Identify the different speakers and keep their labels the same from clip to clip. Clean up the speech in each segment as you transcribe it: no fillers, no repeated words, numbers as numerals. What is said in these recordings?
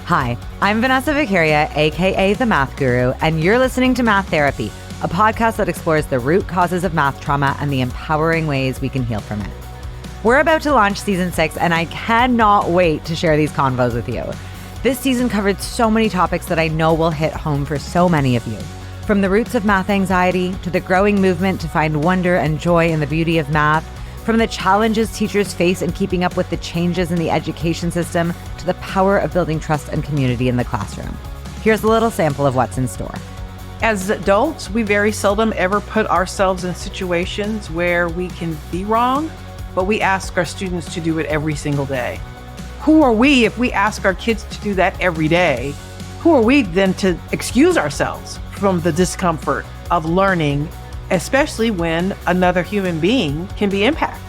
Speaker 1: Hi, I'm Vanessa Vakharia, aka The Math Guru, and you're listening to Math Therapy, a podcast that explores the root causes of math trauma and the empowering ways we can heal from it. We're about to launch season 6, and I cannot wait to share these convos with you. This season covered so many topics that I know will hit home for so many of you. From the roots of math anxiety, to the growing movement to find wonder and joy in the beauty of math, from the challenges teachers face in keeping up with the changes in the education system, to the power of building trust and community in the classroom. Here's a little sample of what's in store.
Speaker 2: As adults, we very seldom ever put ourselves in situations where we can be wrong, but we ask our students to do it every single day. Who are we if we ask our kids to do that every day? Who are we then to excuse ourselves from the discomfort of learning, especially when another human being can be impacted?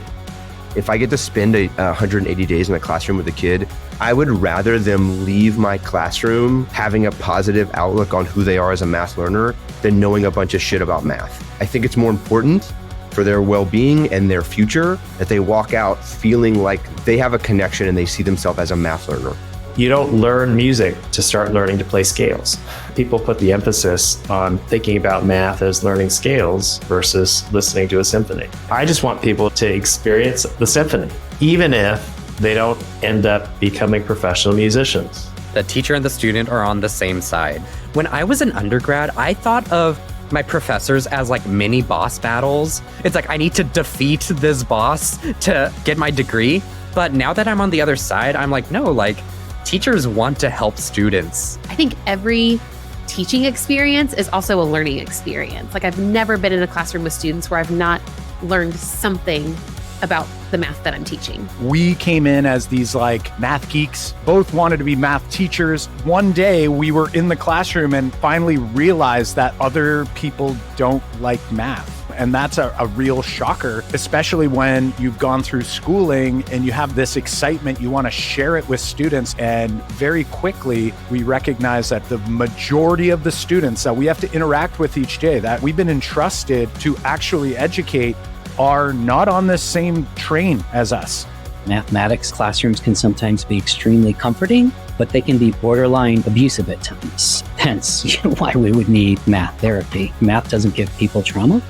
Speaker 3: If I get to spend 180 days in the classroom with a kid, I would rather them leave my classroom having a positive outlook on who they are as a math learner than knowing a bunch of shit about math. I think it's more important for their well-being and their future that they walk out feeling like they have a connection and they see themselves as a math learner.
Speaker 4: You don't learn music to start learning to play scales. People put the emphasis on thinking about math as learning scales versus listening to a symphony. I just want people to experience the symphony, even if they don't end up becoming professional musicians.
Speaker 5: The teacher and the student are on the same side. When I was an undergrad, I thought of my professors as like mini boss battles. It's like I need to defeat this boss to get my degree. But now that I'm on the other side, I'm like, no, like, teachers want to help students.
Speaker 6: I think every teaching experience is also a learning experience. Like, I've never been in a classroom with students where I've not learned something about the math that I'm teaching.
Speaker 7: We came in as these like math geeks, both wanted to be math teachers. One day we were in the classroom and finally realized that other people don't like math. And that's a real shocker, especially when you've gone through schooling and you have this excitement, you want to share it with students. And very quickly, we recognize that the majority of the students that we have to interact with each day, that we've been entrusted to actually educate, are not on the same train as us.
Speaker 8: Mathematics classrooms can sometimes be extremely comforting, but they can be borderline abusive at times. Hence, why we would need math therapy. Math doesn't give people trauma.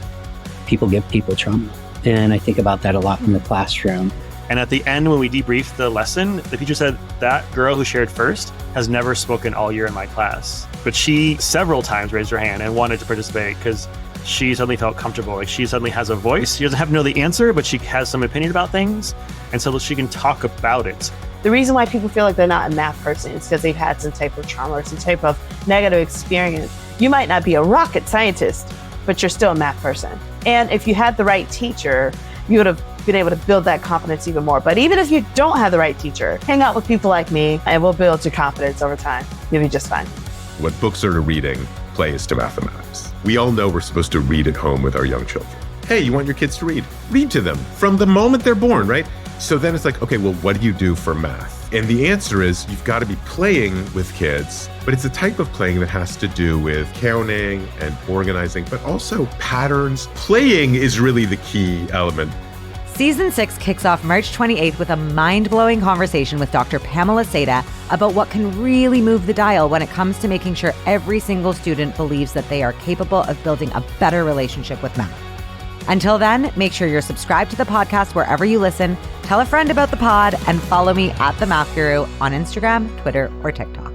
Speaker 8: People give people trauma. And I think about that a lot in the classroom.
Speaker 9: And at the end, when we debriefed the lesson, the teacher said, that girl who shared first has never spoken all year in my class. But she several times raised her hand and wanted to participate because she suddenly felt comfortable. Like, she suddenly has a voice. She doesn't have to know the answer, but she has some opinion about things. And so she can talk about it.
Speaker 2: The reason why people feel like they're not a math person is because they've had some type of trauma or some type of negative experience. You might not be a rocket scientist, but you're still a math person. And if you had the right teacher, you would have been able to build that confidence even more. But even if you don't have the right teacher, hang out with people like me and we'll build your confidence over time. You'll be just fine.
Speaker 10: What books are to reading plays to mathematics. We all know we're supposed to read at home with our young children. Hey, you want your kids to read? Read to them from the moment they're born, right? So then it's like, okay, well, what do you do for math? And the answer is you've got to be playing with kids, but it's a type of playing that has to do with counting and organizing, but also patterns. Playing is really the key element.
Speaker 1: Season 6 kicks off March 28th with a mind-blowing conversation with Dr. Pamela Seda about what can really move the dial when it comes to making sure every single student believes that they are capable of building a better relationship with math. Until then, make sure you're subscribed to the podcast wherever you listen, tell a friend about the pod, and follow me at The Math Guru on Instagram, Twitter, or TikTok.